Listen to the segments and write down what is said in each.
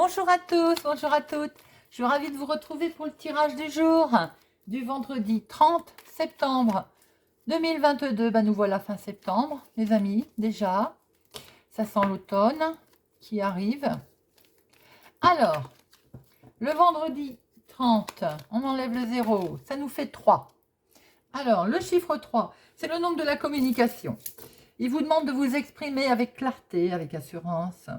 Bonjour à tous, bonjour à toutes. Je suis ravie de vous retrouver pour le tirage du jour du vendredi 30 septembre 2022. Nous voilà fin septembre, les amis, déjà. Ça sent l'automne qui arrive. Alors, le vendredi 30, on enlève le 0, ça nous fait 3. Alors, le chiffre 3, c'est le nombre de la communication. Il vous demande de vous exprimer avec clarté, avec assurance.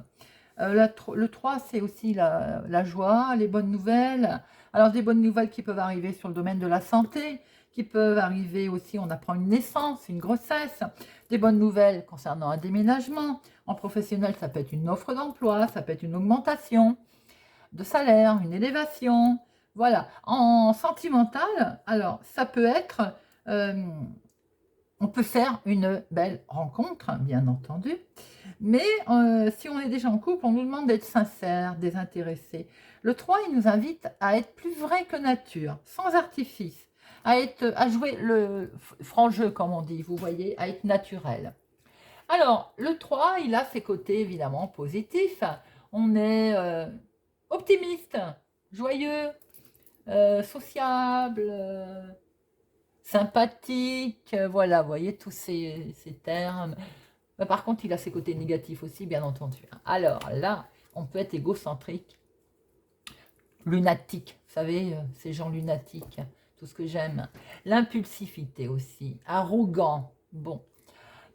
Le 3, c'est aussi la joie, les bonnes nouvelles. Alors, des bonnes nouvelles qui peuvent arriver sur le domaine de la santé, qui peuvent arriver aussi, on apprend une naissance, une grossesse. Des bonnes nouvelles concernant un déménagement. En professionnel, ça peut être une offre d'emploi, ça peut être une augmentation de salaire, une élévation. Voilà. En sentimental, alors, ça peut être... on peut faire une belle rencontre, bien entendu. Mais si on est déjà en couple, on nous demande d'être sincère, désintéressé. Le 3, il nous invite à être plus vrai que nature, sans artifice, à jouer le franc jeu, comme on dit, vous voyez, à être naturel. Alors, le 3, il a ses côtés évidemment positifs. On est optimiste, joyeux, sociable, sympathique, voilà, vous voyez tous ces termes. Mais par contre, il a ses côtés négatifs aussi, bien entendu. Alors là, on peut être égocentrique, lunatique, vous savez, ces gens lunatiques, tout ce que j'aime. L'impulsivité aussi, arrogant, bon,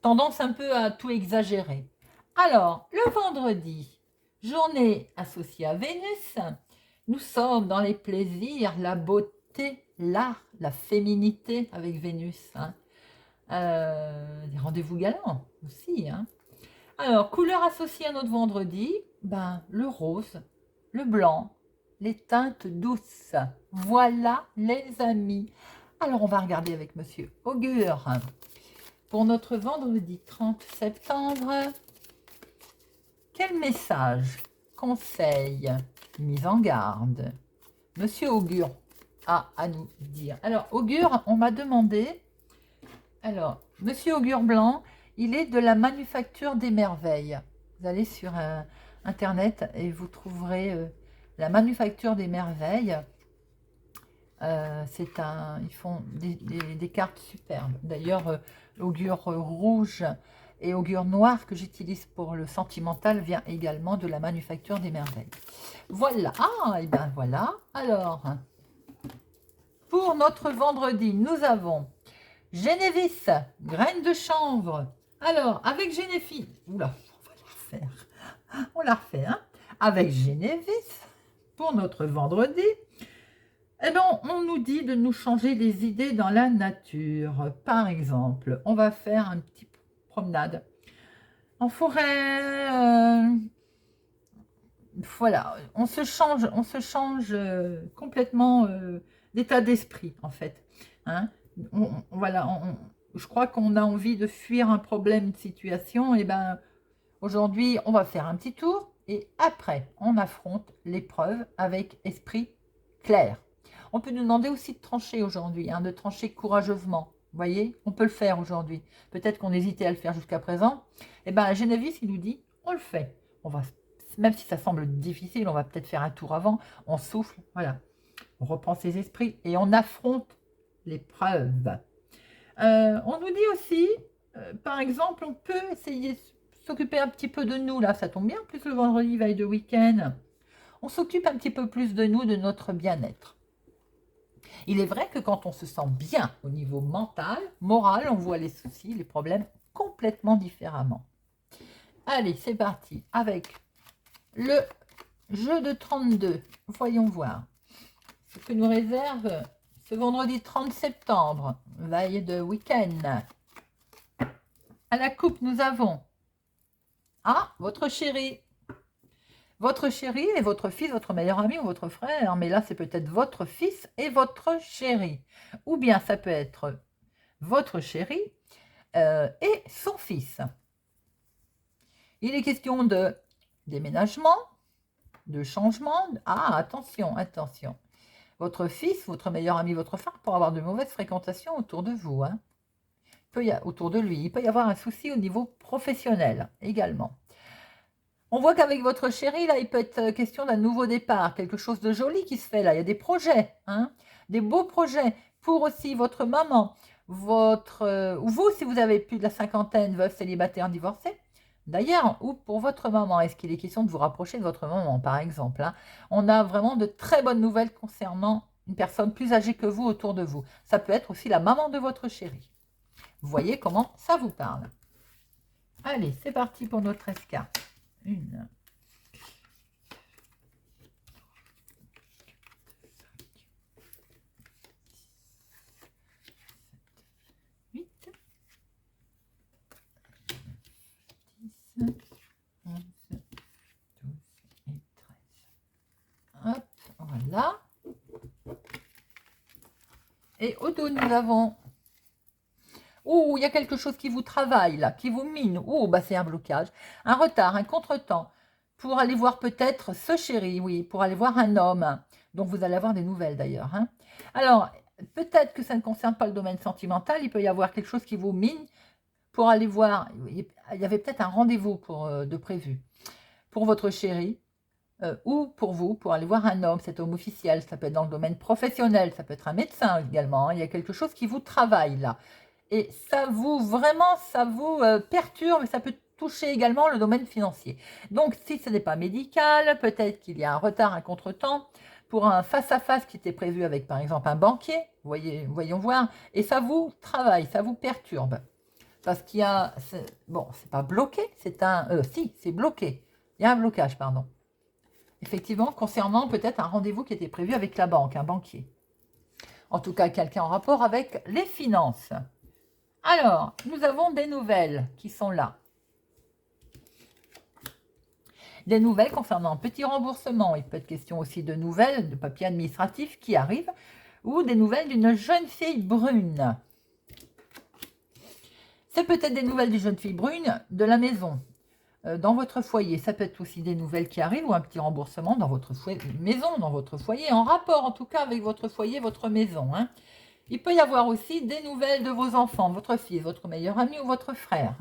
tendance un peu à tout exagérer. Alors, le vendredi, journée associée à Vénus, nous sommes dans les plaisirs, la beauté, l'art, la féminité avec Vénus. Des rendez-vous galants aussi. Alors, couleur associée à notre vendredi, le rose, le blanc, les teintes douces. Voilà les amis. Alors, on va regarder avec Monsieur Augure. Pour notre vendredi 30 septembre, quel message, conseil, mise en garde Monsieur Augure a à nous dire? Alors, Augure, on m'a demandé... Alors, Monsieur Augure Blanc, il est de la Manufacture des Merveilles. Vous allez sur Internet et vous trouverez la Manufacture des Merveilles. Ils font des cartes superbes. D'ailleurs, l'augure rouge et augure noir que j'utilise pour le sentimental vient également de la Manufacture des Merveilles. Voilà. Ah, et bien voilà. Alors, pour notre vendredi, nous avons Génévis, graines de chanvre. Alors, avec Génévis, oula, on va la refaire. On la refait, hein. Avec Génévis, pour notre vendredi, eh bien, on nous dit de nous changer les idées dans la nature. Par exemple, on va faire une petite promenade en forêt. Voilà, on se change complètement d'état d'esprit, en fait. Voilà, je crois qu'on a envie de fuir un problème, une situation. Et aujourd'hui, on va faire un petit tour et après, on affronte l'épreuve avec esprit clair. On peut nous demander aussi de trancher aujourd'hui, de trancher courageusement. Vous voyez, on peut le faire aujourd'hui. Peut-être qu'on hésitait à le faire jusqu'à présent. Et Geneviève, il nous dit, on le fait. On va, même si ça semble difficile, on va peut-être faire un tour avant. On souffle, voilà. On reprend ses esprits et on affronte l'épreuve. On nous dit aussi, par exemple, on peut essayer de s'occuper un petit peu de nous. Là, ça tombe bien, en plus le vendredi, veille de week-end. On s'occupe un petit peu plus de nous, de notre bien-être. Il est vrai que quand on se sent bien au niveau mental, moral, on voit les soucis, les problèmes complètement différemment. Allez, c'est parti avec le jeu de 32. Voyons voir ce que nous réserve ce vendredi 30 septembre, veille de week-end. À la coupe, nous avons votre chéri. Votre chéri et votre fils, votre meilleur ami ou votre frère. Mais là, c'est peut-être votre fils et votre chéri. Ou bien ça peut être votre chéri et son fils. Il est question de déménagement, de changement. Attention, attention. Votre fils, votre meilleur ami, votre frère pour avoir de mauvaises fréquentations autour de vous. Autour de lui. Il peut y avoir un souci au niveau professionnel également. On voit qu'avec votre chéri, là, il peut être question d'un nouveau départ, quelque chose de joli qui se fait là. Il y a des projets, hein, des beaux projets pour aussi votre maman, ou vous, si vous avez plus de la cinquantaine, veuve, célibataire, divorcé. D'ailleurs, ou pour votre maman, est-ce qu'il est question de vous rapprocher de votre maman, par exemple, hein? On a vraiment de très bonnes nouvelles concernant une personne plus âgée que vous autour de vous. Ça peut être aussi la maman de votre chéri. Vous voyez comment ça vous parle. Allez, c'est parti pour notre escarpe. Une, 8, 10, 11, 12 et 13. Hop, voilà. Et au dos, nous avons... Oh, il y a quelque chose qui vous travaille là, qui vous mine. Oh, bah c'est un blocage, un retard, un contretemps. Pour aller voir peut-être ce chéri, oui, pour aller voir un homme. Donc vous allez avoir des nouvelles d'ailleurs, hein. Alors, peut-être que ça ne concerne pas le domaine sentimental, il peut y avoir quelque chose qui vous mine pour aller voir. Il y avait peut-être un rendez-vous de prévu pour votre chéri. Ou pour vous, pour aller voir un homme, cet homme officiel, ça peut être dans le domaine professionnel, ça peut être un médecin également, hein. Il y a quelque chose qui vous travaille là. Et ça vous, vraiment, ça vous perturbe, mais ça peut toucher également le domaine financier. Donc, si ce n'est pas médical, peut-être qu'il y a un retard, un contretemps pour un face-à-face qui était prévu avec, par exemple, un banquier, voyons voir, et ça vous travaille, ça vous perturbe. Parce qu'il y a, bon, c'est pas bloqué, si, c'est bloqué. Il y a un blocage, pardon. Effectivement, concernant peut-être un rendez-vous qui était prévu avec la banque, un banquier. En tout cas, quelqu'un en rapport avec les finances. Alors, nous avons des nouvelles qui sont là. Des nouvelles concernant un petit remboursement. Il peut être question aussi de nouvelles, de papiers administratifs qui arrivent, ou des nouvelles d'une jeune fille brune. C'est peut-être des nouvelles d'une jeune fille brune de la maison, dans votre foyer. Ça peut être aussi des nouvelles qui arrivent, ou un petit remboursement dans votre maison, dans votre foyer, en rapport en tout cas avec votre foyer, votre maison, hein. Il peut y avoir aussi des nouvelles de vos enfants, votre fils, votre meilleur ami ou votre frère.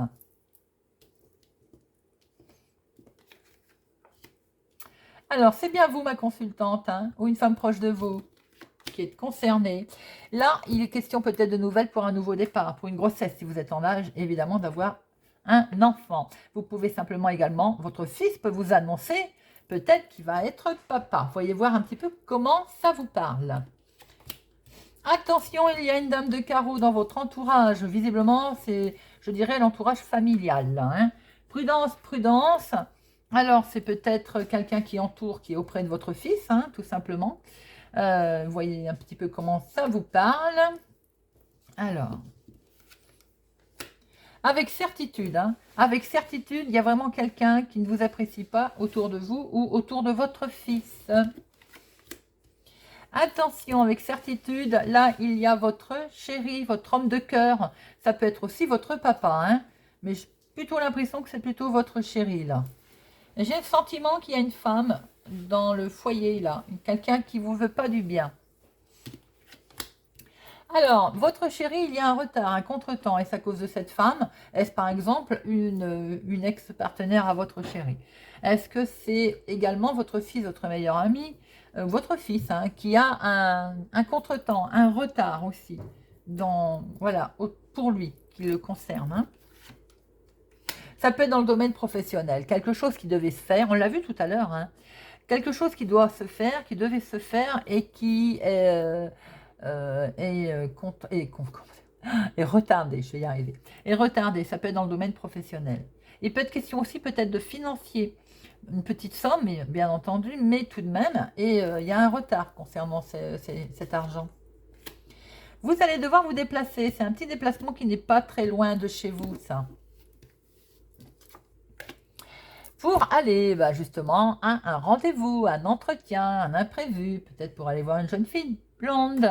Alors, c'est bien vous, ma consultante, hein, ou une femme proche de vous qui est concernée. Là, il est question peut-être de nouvelles pour un nouveau départ, pour une grossesse, si vous êtes en âge, évidemment, d'avoir un enfant. Vous pouvez simplement également, votre fils peut vous annoncer peut-être qu'il va être papa. Voyez voir un petit peu comment ça vous parle. Attention, il y a une dame de carreau dans votre entourage. Visiblement, c'est, je dirais, l'entourage familial, là, hein. Prudence, prudence. Alors, c'est peut-être quelqu'un qui entoure, qui est auprès de votre fils, hein, tout simplement. Voyez un petit peu comment ça vous parle. Alors, avec certitude, hein, avec certitude, il y a vraiment quelqu'un qui ne vous apprécie pas autour de vous ou autour de votre fils. Attention, avec certitude, là, il y a votre chéri, votre homme de cœur. Ça peut être aussi votre papa, hein, mais j'ai plutôt l'impression que c'est plutôt votre chéri, là. J'ai le sentiment qu'il y a une femme dans le foyer, là, quelqu'un qui ne vous veut pas du bien. Alors, votre chéri, il y a un retard, un contretemps. Est-ce à cause de cette femme? Est-ce par exemple une ex-partenaire à votre chéri? Est-ce que c'est également votre fils, votre meilleur ami, votre fils, hein, qui a un contretemps, un retard aussi, voilà, pour lui, qui le concerne, hein? Ça peut être dans le domaine professionnel, quelque chose qui devait se faire, on l'a vu tout à l'heure, hein, quelque chose qui doit se faire, qui devait se faire et qui est retardé, je vais y arriver. Est retardé, ça peut être dans le domaine professionnel. Il peut être question aussi peut-être de financier, une petite somme, mais, bien entendu, mais tout de même, et il y a un retard concernant cet argent. Vous allez devoir vous déplacer, c'est un petit déplacement qui n'est pas très loin de chez vous, ça. Pour aller justement à un rendez-vous, un entretien, un imprévu, peut-être pour aller voir une jeune fille blonde.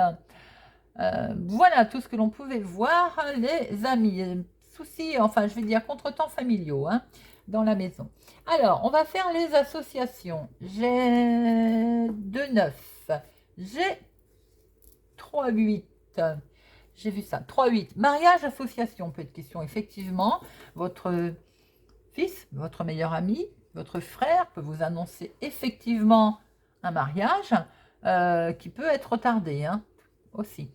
Voilà tout ce que l'on pouvait voir, les amis. Soucis, enfin je vais dire contretemps familiaux, hein, dans la maison. Alors, on va faire les associations. J'ai 2 9, j'ai 3 8. J'ai vu ça, 3 8. Mariage, association, peut être question, effectivement. Votre fils, votre meilleur ami, votre frère peut vous annoncer effectivement un mariage qui peut être retardé hein, aussi.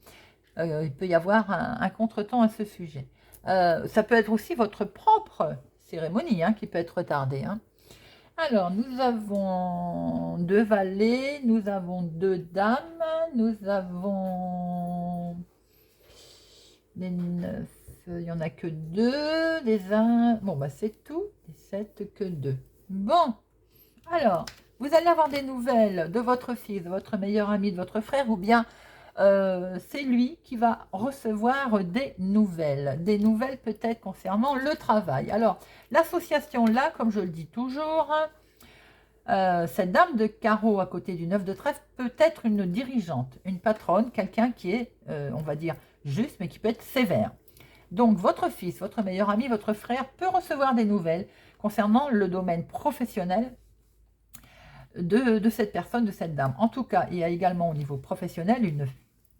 Il peut y avoir un contretemps à ce sujet. Ça peut être aussi votre propre cérémonie hein, qui peut être retardée. Hein. Alors, nous avons 2 valets, nous avons 2 dames, nous avons les 9, il n'y en a que 2, les 1, bon bah c'est tout, les 7 que 2. Bon, alors, vous allez avoir des nouvelles de votre fils, de votre meilleur ami, de votre frère, ou bien c'est lui qui va recevoir des nouvelles peut-être concernant le travail. Alors, l'association là, comme je le dis toujours, cette dame de carreau à côté du 9 de trèfle peut être une dirigeante, une patronne, quelqu'un qui est, on va dire, juste, mais qui peut être sévère. Donc, votre fils, votre meilleur ami, votre frère peut recevoir des nouvelles concernant le domaine professionnel de cette personne, de cette dame. En tout cas, il y a également au niveau professionnel, il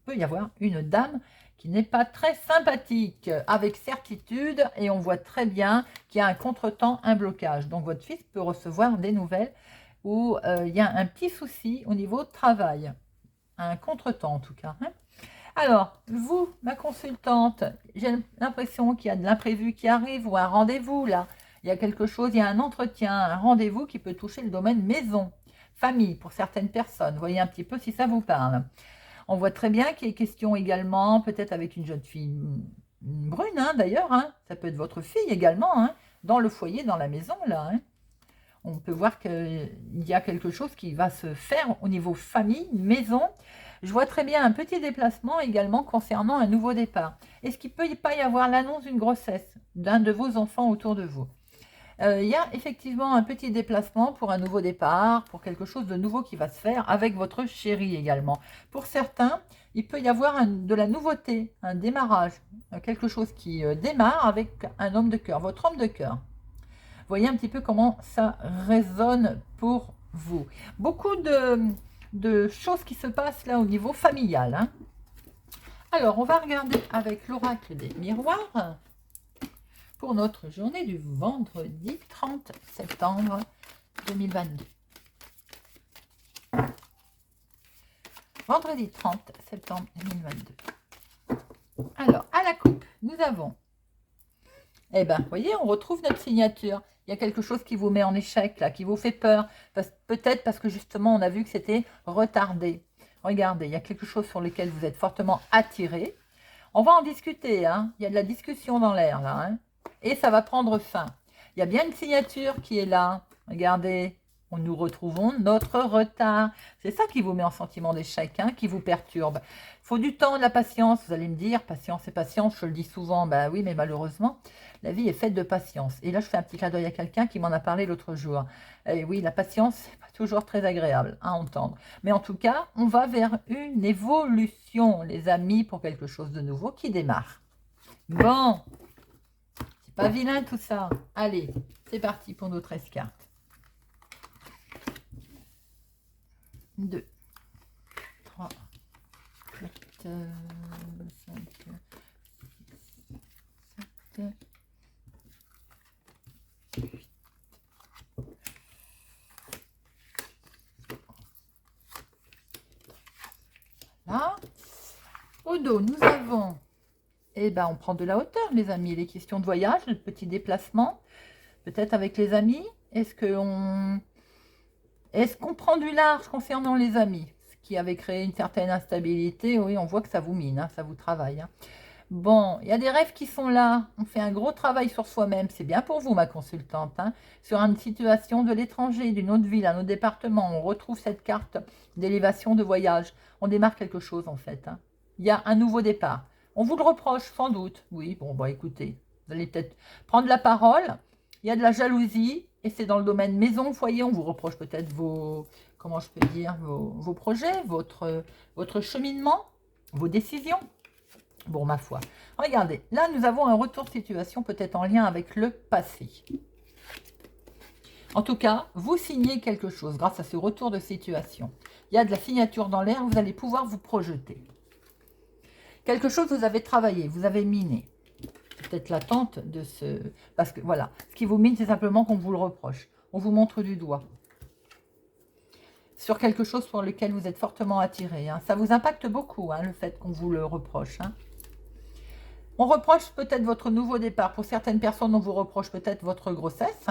peut y avoir une dame qui n'est pas très sympathique, avec certitude, et on voit très bien qu'il y a un contretemps, un blocage. Donc, votre fils peut recevoir des nouvelles où il y a un petit souci au niveau travail, un contretemps en tout cas. Hein. Alors, vous, ma consultante, j'ai l'impression qu'il y a de l'imprévu qui arrive ou un rendez-vous là. Il y a quelque chose, il y a un entretien, un rendez-vous qui peut toucher le domaine maison, famille pour certaines personnes. Voyez un petit peu si ça vous parle. On voit très bien qu'il est question également, peut-être avec une jeune fille brune hein, d'ailleurs, hein. Ça peut être votre fille également, hein, dans le foyer, dans la maison là. Hein. On peut voir qu'il y a quelque chose qui va se faire au niveau famille, maison. Je vois très bien un petit déplacement également concernant un nouveau départ. Est-ce qu'il ne peut pas y avoir l'annonce d'une grossesse d'un de vos enfants autour de vous? Il y a effectivement un petit déplacement pour un nouveau départ, pour quelque chose de nouveau qui va se faire avec votre chéri également. Pour certains, il peut y avoir de la nouveauté, un démarrage, quelque chose qui démarre avec un homme de cœur, votre homme de cœur. Voyez un petit peu comment ça résonne pour vous. Beaucoup de choses qui se passent là au niveau familial. Hein. Alors, on va regarder avec l'oracle des miroirs pour notre journée du vendredi 30 septembre 2022. Vendredi 30 septembre 2022. Alors, à la coupe, nous avons, eh bien, vous voyez, on retrouve notre signature. Il y a quelque chose qui vous met en échec, là, qui vous fait peur. Peut-être parce que justement, on a vu que c'était retardé. Regardez, il y a quelque chose sur lequel vous êtes fortement attiré. On va en discuter. Hein. Il y a de la discussion dans l'air, là. Hein. Et ça va prendre fin. Il y a bien une signature qui est là. Regardez, nous retrouvons notre retard. C'est ça qui vous met en sentiment d'échec, hein, qui vous perturbe. Il faut du temps, de la patience. Vous allez me dire, patience et patience, je le dis souvent. Ben oui, mais malheureusement, la vie est faite de patience. Et là, je fais un petit clin d'œil à quelqu'un qui m'en a parlé l'autre jour. Et oui, la patience, c'est pas toujours très agréable à entendre. Mais en tout cas, on va vers une évolution, les amis, pour quelque chose de nouveau qui démarre. Bon, c'est pas vilain tout ça. Allez, c'est parti pour nos 13 cartes. 2, 3, 4, 5, 6, 7, 8. Là, au dos, nous avons, eh ben, on prend de la hauteur, les amis. Les questions de voyage, de petits déplacements, peut-être avec les amis. Est-ce qu'on prend du large concernant les amis? Ce qui avait créé une certaine instabilité, oui, on voit que ça vous mine, hein, ça vous travaille. Hein. Bon, il y a des rêves qui sont là. On fait un gros travail sur soi-même. C'est bien pour vous, ma consultante. Hein. Sur une situation de l'étranger, d'une autre ville, un autre département, on retrouve cette carte d'élévation de voyage. On démarre quelque chose, en fait. Hein. Il y a un nouveau départ. On vous le reproche, sans doute. Oui, bon, bah écoutez, vous allez peut-être prendre la parole. Il y a de la jalousie, et c'est dans le domaine maison, foyer. On vous reproche peut-être vos, comment je peux dire, vos projets, votre cheminement, vos décisions. Bon, ma foi. Regardez, là, nous avons un retour de situation peut-être en lien avec le passé. En tout cas, vous signez quelque chose grâce à ce retour de situation. Il y a de la signature dans l'air, vous allez pouvoir vous projeter. Quelque chose, vous avez travaillé, vous avez miné. Peut-être l'attente de ce... Parce que voilà, ce qui vous mine, c'est simplement qu'on vous le reproche. on vous montre du doigt. Sur quelque chose pour lequel vous êtes fortement attiré. Hein. Ça vous impacte beaucoup, hein, le fait qu'on vous le reproche. Hein. On reproche peut-être votre nouveau départ. Pour certaines personnes, on vous reproche peut-être votre grossesse.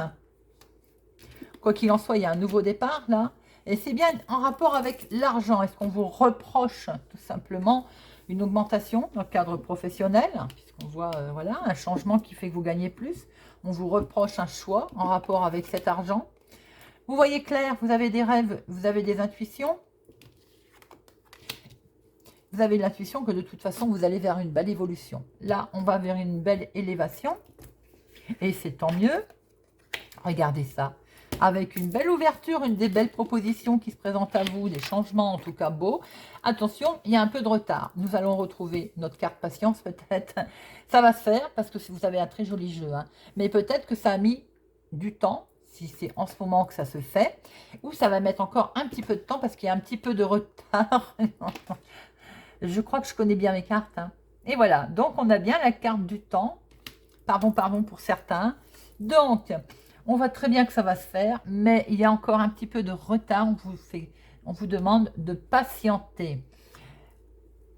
Quoi qu'il en soit, il y a un nouveau départ là. Et c'est bien en rapport avec l'argent. Est-ce qu'on vous reproche tout simplement une augmentation dans le cadre professionnel, puisqu'on voit voilà, un changement qui fait que vous gagnez plus. On vous reproche un choix en rapport avec cet argent. Vous voyez clair, vous avez des rêves, vous avez des intuitions. Vous avez l'intuition que de toute façon, vous allez vers une belle évolution. Là, on va vers une belle élévation. Et c'est tant mieux. Regardez ça. Avec une belle ouverture, une des belles propositions qui se présentent à vous, des changements en tout cas beaux. Attention, il y a un peu de retard. Nous allons retrouver notre carte patience peut-être. Ça va se faire parce que vous avez un très joli jeu. Hein. Mais peut-être que ça a mis du temps, si c'est en ce moment que ça se fait. Ou ça va mettre encore un petit peu de temps parce qu'il y a un petit peu de retard. Je crois que je connais bien mes cartes. Hein. Et voilà, donc on a bien la carte du temps. Pardon pour certains. Donc, on voit très bien que ça va se faire, mais il y a encore un petit peu de retard. On vous demande de patienter.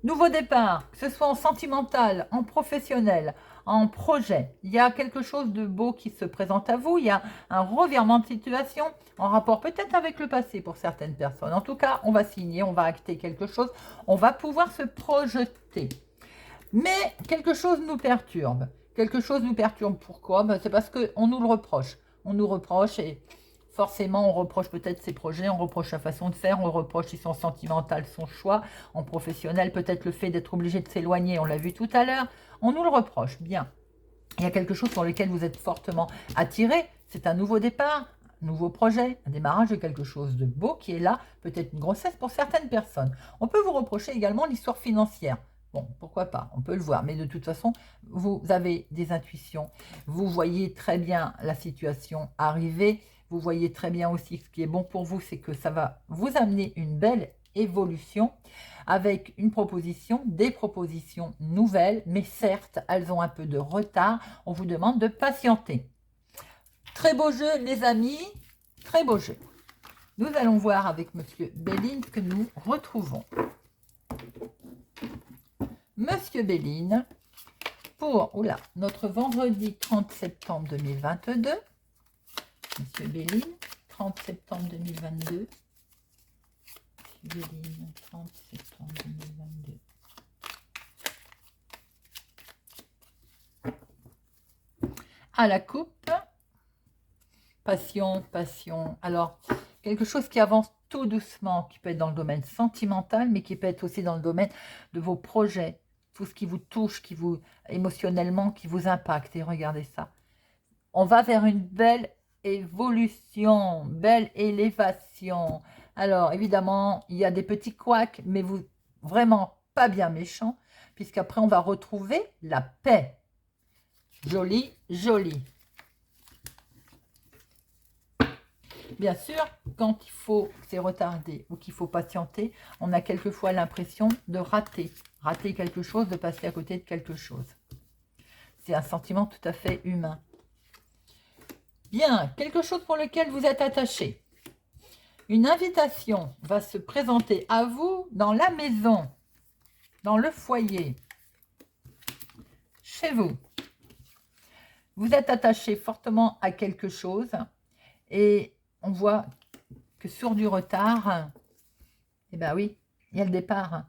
Nouveau départ, que ce soit en sentimental, en professionnel, en projet. Il y a quelque chose de beau qui se présente à vous. Il y a un revirement de situation en rapport peut-être avec le passé pour certaines personnes. En tout cas, on va signer, on va acter quelque chose. On va pouvoir se projeter. Mais quelque chose nous perturbe. Quelque chose nous perturbe. Pourquoi? Ben, c'est parce qu'on nous le reproche. On nous reproche et forcément on reproche peut-être ses projets, on reproche sa façon de faire, on reproche si son sentimental, son choix, en professionnel, peut-être le fait d'être obligé de s'éloigner, on l'a vu tout à l'heure. On nous le reproche, bien. Il y a quelque chose sur lequel vous êtes fortement attiré. C'est un nouveau départ, un nouveau projet, un démarrage de quelque chose de beau qui est là, peut-être une grossesse pour certaines personnes. On peut vous reprocher également l'histoire financière. Bon, pourquoi pas, on peut le voir, mais de toute façon, vous avez des intuitions, vous voyez très bien la situation arriver, vous voyez très bien aussi ce qui est bon pour vous, c'est que ça va vous amener une belle évolution avec une proposition, des propositions nouvelles, mais certes, elles ont un peu de retard, on vous demande de patienter. Très beau jeu, les amis, très beau jeu. Nous allons voir avec Monsieur Béline ce que nous retrouvons. Monsieur Béline, pour notre vendredi 30 septembre 2022. Monsieur Béline, 30 septembre 2022. Monsieur Béline, 30 septembre 2022. À la coupe. Passion, passion. Alors, quelque chose qui avance tout doucement, qui peut être dans le domaine sentimental, mais qui peut être aussi dans le domaine de vos projets. Tout ce qui vous touche, qui vous émotionnellement, qui vous impacte. Et regardez ça. On va vers une belle évolution, belle élévation. Alors, évidemment, il y a des petits couacs, mais vous vraiment pas bien méchants, puisqu'après, on va retrouver la paix. Joli, joli. Bien sûr, quand il faut, c'est retardé ou qu'il faut patienter, on a quelquefois l'impression de rater quelque chose, de passer à côté de quelque chose. C'est un sentiment tout à fait humain. Bien, quelque chose pour lequel vous êtes attaché. Une invitation va se présenter à vous dans la maison, dans le foyer, chez vous. Vous êtes attaché fortement à quelque chose et on voit que sur du retard, eh bien oui, il y a le départ.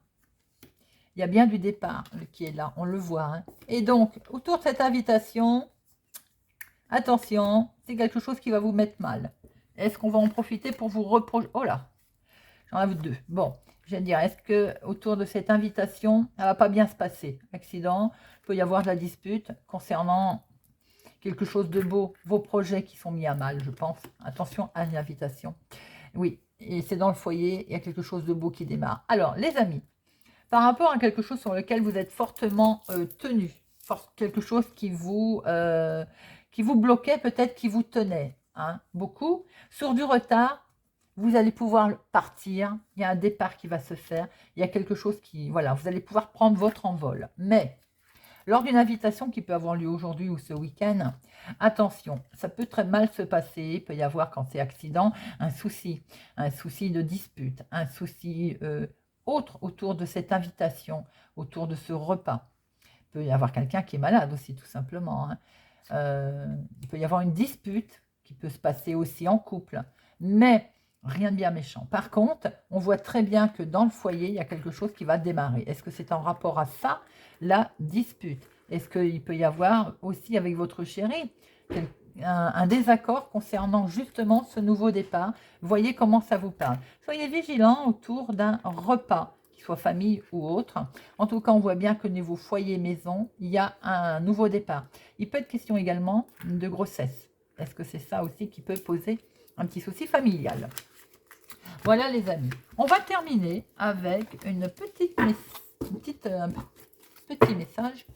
Il y a bien du départ qui est là, on le voit. Hein. Et donc, autour de cette invitation, attention, c'est quelque chose qui va vous mettre mal. Est-ce qu'on va en profiter pour vous reprocher? Oh là, j'en ai deux. Bon, je vais dire, est-ce que autour de cette invitation, ça va pas bien se passer? Accident, il peut y avoir de la dispute concernant quelque chose de beau, vos projets qui sont mis à mal, je pense. Attention à l'invitation. Oui, et c'est dans le foyer, il y a quelque chose de beau qui démarre. Alors, les amis, par rapport à quelque chose sur lequel vous êtes fortement tenu, quelque chose qui vous bloquait, peut-être qui vous tenait, hein, beaucoup, sur du retard, vous allez pouvoir partir, il y a un départ qui va se faire, il y a quelque chose qui, voilà, vous allez pouvoir prendre votre envol. Mais, Lors d'une invitation qui peut avoir lieu aujourd'hui ou ce week-end, attention, ça peut très mal se passer. Il peut y avoir, quand c'est accident, un souci de dispute, un souci autre autour de cette invitation, autour de ce repas. Il peut y avoir quelqu'un qui est malade aussi, tout simplement. Hein. Il peut y avoir une dispute qui peut se passer aussi en couple, mais rien de bien méchant. Par contre, on voit très bien que dans le foyer, il y a quelque chose qui va démarrer. Est-ce que c'est en rapport à ça, la dispute? Est-ce qu'il peut y avoir aussi avec votre chéri un désaccord concernant justement ce nouveau départ? Voyez comment ça vous parle. Soyez vigilants autour d'un repas, qu'il soit famille ou autre. En tout cas, on voit bien que niveau foyer, maison, il y a un nouveau départ. Il peut être question également de grossesse. Est-ce que c'est ça aussi qui peut poser un petit souci familial? Voilà les amis. On va terminer avec un petit message,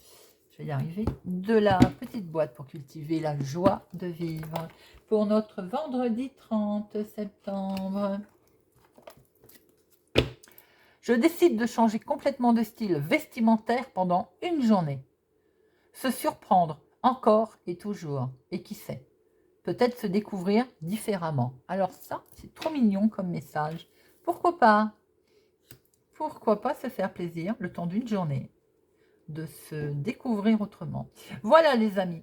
je vais y arriver, de la petite boîte pour cultiver la joie de vivre pour notre vendredi 30 septembre. Je décide de changer complètement de style vestimentaire pendant une journée. Se surprendre encore et toujours. Et qui sait, peut-être se découvrir différemment. Alors ça, c'est trop mignon comme message. Pourquoi pas? Pourquoi pas se faire plaisir le temps d'une journée, de se découvrir autrement. Voilà les amis.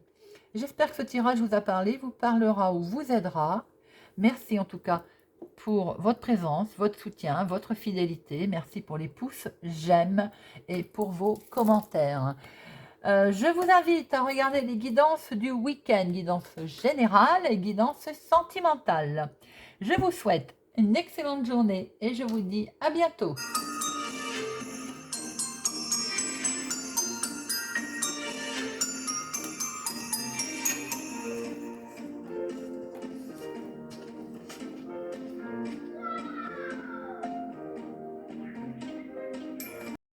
J'espère que ce tirage vous a parlé, vous parlera ou vous aidera. Merci en tout cas pour votre présence, votre soutien, votre fidélité. Merci pour les pouces, j'aime et pour vos commentaires. Je vous invite à regarder les guidances du week-end, guidance générale et guidance sentimentale. Je vous souhaite une excellente journée et je vous dis à bientôt.